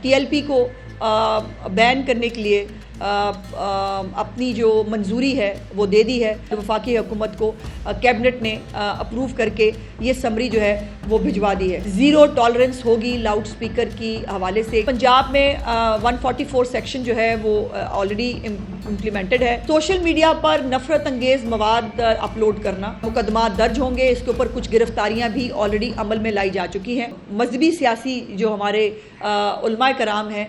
TLP کو بین کرنے کے لیے اپنی جو منظوری ہے وہ دے دی ہے وفاقی حکومت کو کیبنٹ نے اپروو کر کے یہ سمری جو ہے وہ بھجوا دی ہے. زیرو ٹالرنس ہوگی لاؤڈ سپیکر کی حوالے سے. پنجاب میں 144 سیکشن جو ہے وہ آلریڈی امپلیمنٹڈ ہے. سوشل میڈیا پر نفرت انگیز مواد اپلوڈ کرنا مقدمات درج ہوں گے. اس کے اوپر کچھ گرفتاریاں بھی آلریڈی عمل میں لائی جا چکی ہیں. مذہبی سیاسی جو ہمارے علماء کرام ہیں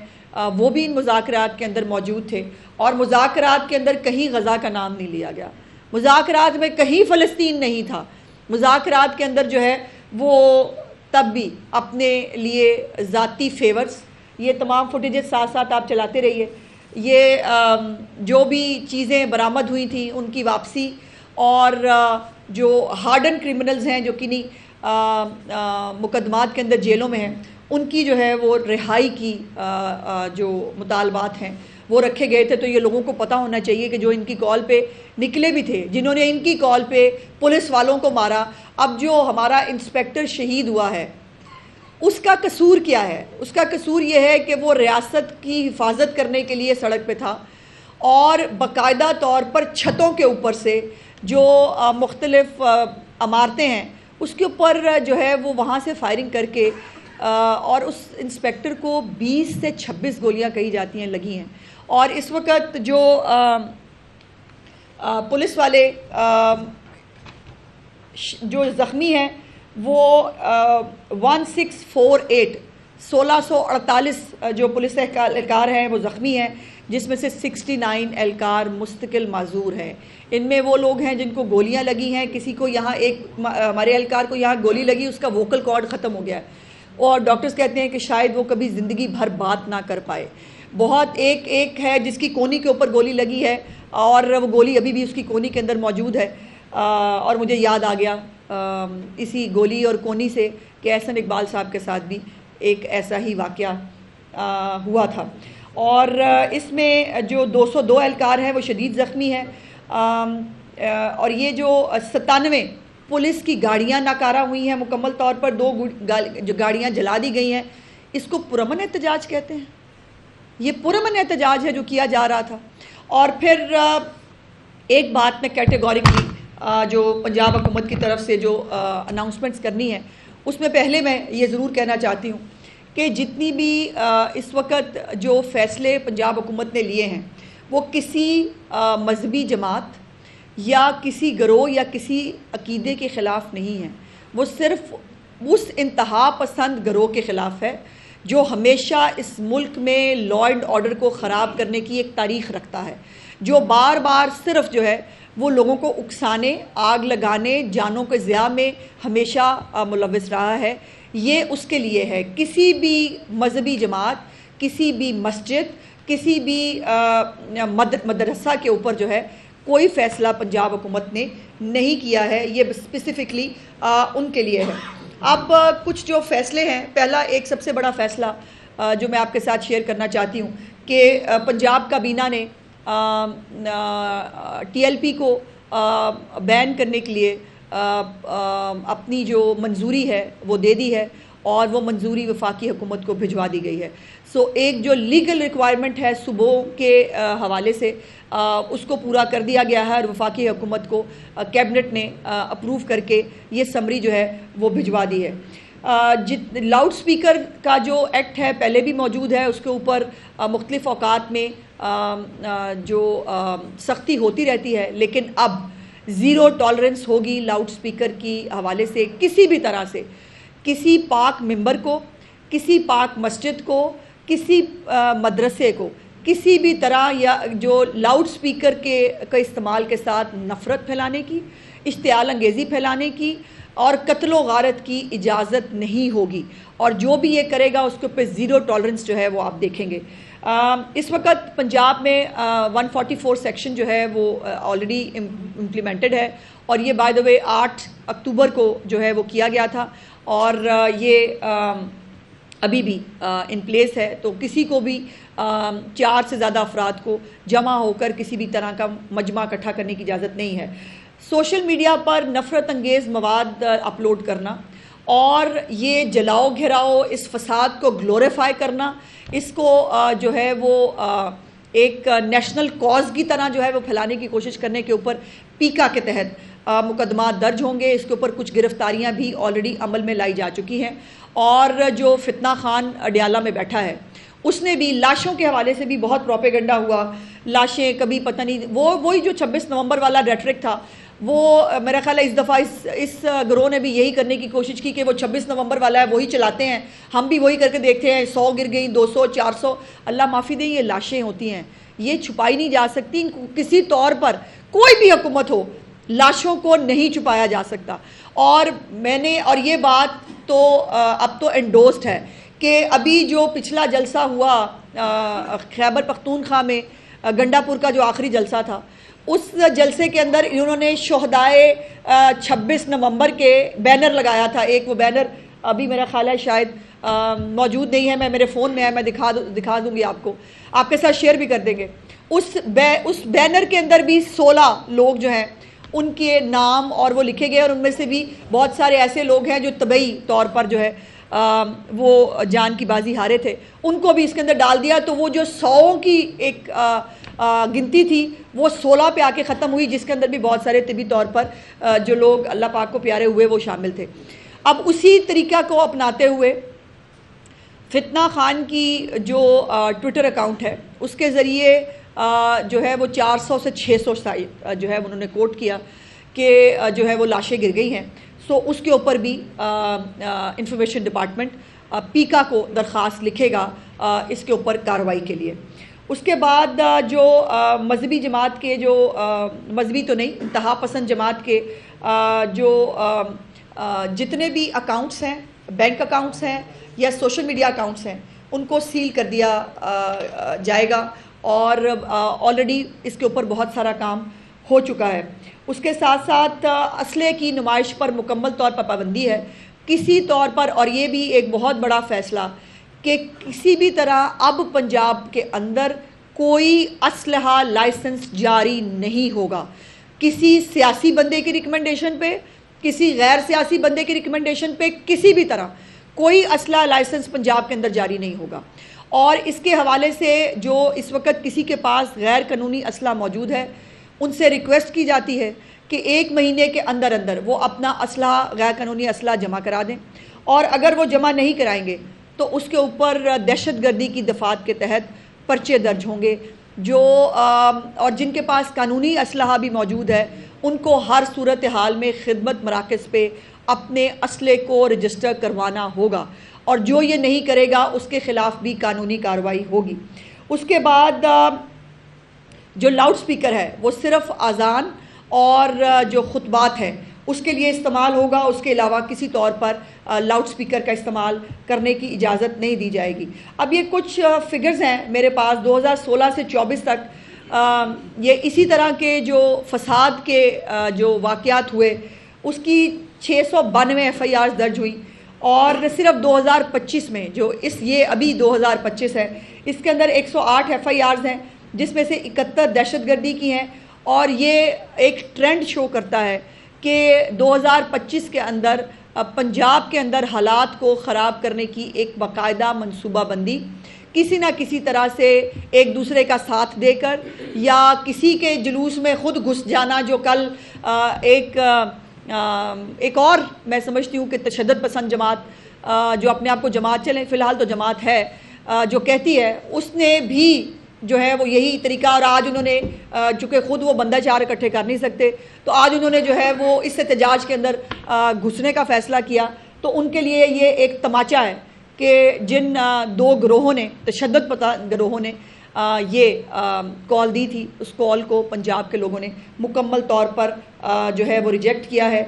وہ بھی ان مذاکرات کے اندر موجود تھے اور مذاکرات کے اندر کہیں غزہ کا نام نہیں لیا گیا. مذاکرات میں کہیں فلسطین نہیں تھا. مذاکرات کے اندر جو ہے وہ تب بھی اپنے لیے ذاتی فیورز، یہ تمام فوٹیجز ساتھ ساتھ آپ چلاتے رہیے، یہ جو بھی چیزیں برآمد ہوئی تھیں ان کی واپسی اور جو ہارڈن کرمنلز ہیں جو کنی مقدمات کے اندر جیلوں میں ہیں ان کی جو ہے وہ رہائی کی جو مطالبات ہیں وہ رکھے گئے تھے. تو یہ لوگوں کو پتہ ہونا چاہیے کہ جو ان کی کال پہ نکلے بھی تھے، جنہوں نے ان کی کال پہ پولیس والوں کو مارا، اب جو ہمارا انسپیکٹر شہید ہوا ہے اس کا قصور کیا ہے؟ اس کا قصور یہ ہے کہ وہ ریاست کی حفاظت کرنے کے لیے سڑک پہ تھا اور باقاعدہ طور پر چھتوں کے اوپر سے جو مختلف عمارتیں ہیں اس کے اوپر جو ہے وہ وہاں سے فائرنگ کر کے اور اس انسپیکٹر کو 20 سے 26 گولیاں کہی جاتی ہیں لگی ہیں. اور اس وقت جو پولیس والے جو زخمی ہیں وہ 1648 جو پولیس اہلکار ہیں وہ زخمی ہیں، جس میں سے 69 اہلکار مستقل معذور ہیں. ان میں وہ لوگ ہیں جن کو گولیاں لگی ہیں. کسی کو یہاں ہمارے اہلکار کو یہاں گولی لگی، اس کا ووکل کارڈ ختم ہو گیا ہے اور ڈاکٹرز کہتے ہیں کہ شاید وہ کبھی زندگی بھر بات نہ کر پائے. بہت ایک ہے جس کی کونی کے اوپر گولی لگی ہے اور وہ گولی ابھی بھی اس کی کونی کے اندر موجود ہے. اور مجھے یاد آ گیا اسی گولی اور کونی سے کہ احسن اقبال صاحب کے ساتھ بھی ایک ایسا ہی واقعہ ہوا تھا. اور اس میں جو 202 اہلکار ہیں وہ شدید زخمی ہیں اور یہ جو 97 پولیس کی گاڑیاں ناکارہ ہوئی ہیں مکمل طور پر. 2 جو گاڑیاں جلا دی گئی ہیں، اس کو پرامن احتجاج کہتے ہیں. یہ پرامن احتجاج ہے جو کیا جا رہا تھا. اور پھر ایک بات میں کیٹیگوریکلی جو پنجاب حکومت کی طرف سے جو اناؤنسمنٹس کرنی ہے اس میں پہلے میں یہ ضرور کہنا چاہتی ہوں کہ جتنی بھی اس وقت جو فیصلے پنجاب حکومت نے لیے ہیں وہ کسی مذہبی جماعت یا کسی گروہ یا کسی عقیدے کے خلاف نہیں ہیں. وہ صرف اس انتہا پسند گروہ کے خلاف ہے جو ہمیشہ اس ملک میں لا اینڈ آرڈر کو خراب کرنے کی ایک تاریخ رکھتا ہے، جو بار بار صرف جو ہے وہ لوگوں کو اکسانے، آگ لگانے، جانوں کے ضیاع میں ہمیشہ ملوث رہا ہے. یہ اس کے لیے ہے. کسی بھی مذہبی جماعت، کسی بھی مسجد، کسی بھی مدرسہ کے اوپر جو ہے کوئی فیصلہ پنجاب حکومت نے نہیں کیا ہے. یہ اسپیسیفکلی ان کے لیے ہے. اب کچھ جو فیصلے ہیں، پہلا ایک سب سے بڑا فیصلہ جو میں آپ کے ساتھ شیئر کرنا چاہتی ہوں کہ پنجاب کابینہ نے TLP کو بین کرنے کے لیے اپنی جو منظوری ہے وہ دے دی ہے اور وہ منظوری وفاقی حکومت کو بھجوا دی گئی ہے. سو ایک جو لیگل ریکوائرمنٹ ہے صوبوں کے حوالے سے اس کو پورا کر دیا گیا ہے اور وفاقی حکومت کو کیبنٹ نے اپروو کر کے یہ سمری جو ہے وہ بھجوا دی ہے. لاؤڈ سپیکر کا جو ایکٹ ہے پہلے بھی موجود ہے، اس کے اوپر مختلف اوقات میں جو سختی ہوتی رہتی ہے، لیکن اب زیرو ٹالرنس ہوگی لاؤڈ سپیکر کی حوالے سے. کسی بھی طرح سے کسی پاک ممبر کو، کسی پاک مسجد کو، کسی مدرسے کو کسی بھی طرح یا جو لاؤڈ سپیکر کے استعمال کے ساتھ نفرت پھیلانے کی، اشتعال انگیزی پھیلانے کی اور قتل و غارت کی اجازت نہیں ہوگی. اور جو بھی یہ کرے گا اس کے اوپر زیرو ٹالرنس جو ہے وہ آپ دیکھیں گے. اس وقت پنجاب میں 144 سیکشن جو ہے وہ آلریڈی امپلیمنٹڈ ہے اور یہ بائی دا وے 8 اکتوبر کو جو ہے وہ کیا گیا تھا اور یہ ابھی بھی ان پلیس ہے. تو کسی کو بھی 4 سے زیادہ افراد کو جمع ہو کر کسی بھی طرح کا مجمع اکٹھا کرنے کی اجازت نہیں ہے. سوشل میڈیا پر نفرت انگیز مواد اپلوڈ کرنا اور یہ جلاؤ گھراؤ، اس فساد کو گلوریفائی کرنا، اس کو جو ہے وہ ایک نیشنل کاز کی طرح جو ہے وہ پھیلانے کی کوشش کرنے کے اوپر پیکا کے تحت مقدمات درج ہوں گے. اس کے اوپر کچھ گرفتاریاں بھی آلریڈی عمل میں لائی جا چکی ہیں. اور جو فتنہ خان اڈیالہ میں بیٹھا ہے اس نے بھی لاشوں کے حوالے سے بھی بہت پروپیگنڈا ہوا. لاشیں کبھی پتہ نہیں، وہی جو 26 نومبر والا ریٹرک تھا، وہ میرا خیال ہے اس دفعہ اس گروہ نے بھی یہی کرنے کی کوشش کی کہ وہ 26 نومبر والا ہے وہی چلاتے ہیں، ہم بھی وہی کر کے دیکھتے ہیں. 100 گر گئیں، 200، 400. اللہ معافی دے، یہ لاشیں ہوتی ہیں، یہ چھپائی نہیں جا سکتی. کسی طور پر کوئی بھی حکومت ہو، لاشوں کو نہیں چھپایا جا سکتا. اور میں نے، اور یہ بات تو اب تو انڈورسڈ ہے کہ ابھی جو پچھلا جلسہ ہوا خیبر پختونخوا میں، گنڈا پور کا جو آخری جلسہ تھا، اس جلسے کے اندر انہوں نے شہدائے 26 نومبر کے بینر لگایا تھا. ایک وہ بینر ابھی میرا خیال ہے شاید موجود نہیں ہے، میرے فون میں ہے، میں دکھا دوں گی آپ کو، آپ کے ساتھ شیئر بھی کر دیں گے. اس بینر کے اندر بھی 16 لوگ جو ہیں ان کے نام اور وہ لکھے گئے، اور ان میں سے بھی بہت سارے ایسے لوگ ہیں جو طبعی طور پر جو ہے وہ جان کی بازی ہارے تھے، ان کو بھی اس کے اندر ڈال دیا. تو وہ جو 100 کی ایک گنتی تھی وہ 16 پہ آ کے ختم ہوئی، جس کے اندر بھی بہت سارے طبی طور پر جو لوگ اللہ پاک کو پیارے ہوئے وہ شامل تھے. اب اسی طریقہ کو اپناتے ہوئے فتنہ خان کی جو ٹویٹر اکاؤنٹ ہے اس کے ذریعے جو ہے وہ 400 سے 600 جو ہے انہوں نے کوٹ کیا کہ جو ہے وہ لاشیں گر گئی ہیں. سو اس کے اوپر بھی انفارمیشن ڈپارٹمنٹ پیکا کو درخواست لکھے گا اس کے اوپر کارروائی کے لیے. اس کے بعد جو مذہبی جماعت کے جو مذہبی تو نہیں، انتہا پسند جماعت کے جو جتنے بھی اکاؤنٹس ہیں، بینک اکاؤنٹس ہیں یا سوشل میڈیا اکاؤنٹس ہیں، ان کو سیل کر دیا جائے گا. اور آلریڈی اس کے اوپر بہت سارا کام ہو چکا ہے. اس کے ساتھ ساتھ اسلحے کی نمائش پر مکمل طور پر پابندی ہے کسی طور پر. اور یہ بھی ایک بہت بڑا فیصلہ کہ کسی بھی طرح اب پنجاب کے اندر کوئی اسلحہ لائسنس جاری نہیں ہوگا. کسی سیاسی بندے کی ریکمنڈیشن پہ، کسی غیر سیاسی بندے کی ریکمنڈیشن پہ، کسی بھی طرح کوئی اسلحہ لائسنس پنجاب کے اندر جاری نہیں ہوگا. اور اس کے حوالے سے جو اس وقت کسی کے پاس غیر قانونی اسلحہ موجود ہے، ان سے ریکویسٹ کی جاتی ہے کہ 1 مہینے کے اندر اندر وہ اپنا اسلحہ، غیر قانونی اسلحہ جمع کرا دیں. اور اگر وہ جمع نہیں کرائیں گے تو اس کے اوپر دہشت گردی کی دفعات کے تحت پرچے درج ہوں گے. جو اور جن کے پاس قانونی اسلحہ بھی موجود ہے ان کو ہر صورتحال میں خدمت مراکز پہ اپنے اسلحے کو رجسٹر کروانا ہوگا، اور جو یہ نہیں کرے گا اس کے خلاف بھی قانونی کارروائی ہوگی. اس کے بعد جو لاؤڈ سپیکر ہے وہ صرف اذان اور جو خطبات ہیں اس کے لیے استعمال ہوگا. اس کے علاوہ کسی طور پر لاؤڈ سپیکر کا استعمال کرنے کی اجازت نہیں دی جائے گی. اب یہ کچھ فگرز ہیں میرے پاس 2016 سے 24 تک. یہ اسی طرح کے جو فساد کے جو واقعات ہوئے اس کی 692 FIRs درج ہوئی. اور صرف 2025 میں جو یہ ابھی 2025 ہے، اس کے اندر 108 FIRs ہیں، جس میں سے 71 دہشت گردی کی ہیں. اور یہ ایک ٹرینڈ شو کرتا ہے کہ 2025 کے اندر پنجاب کے اندر حالات کو خراب کرنے کی ایک باقاعدہ منصوبہ بندی کسی نہ کسی طرح سے ایک دوسرے کا ساتھ دے کر یا کسی کے جلوس میں خود گھس جانا، جو کل ایک اور میں سمجھتی ہوں کہ تشدد پسند جماعت جو اپنے آپ کو جماعت چلیں، فی الحال تو جماعت ہے، جو کہتی ہے، اس نے بھی جو ہے وہ یہی طریقہ. اور آج انہوں نے چونکہ خود وہ بندہ 4 اکٹھے کر نہیں سکتے تو آج انہوں نے جو ہے وہ اس احتجاج کے اندر گھسنے کا فیصلہ کیا. تو ان کے لیے یہ ایک تماچا ہے کہ جن 2 گروہوں نے، تشدد پسند گروہوں نے یہ کال دی تھی، اس کال کو پنجاب کے لوگوں نے مکمل طور پر جو ہے وہ ریجیکٹ کیا ہے.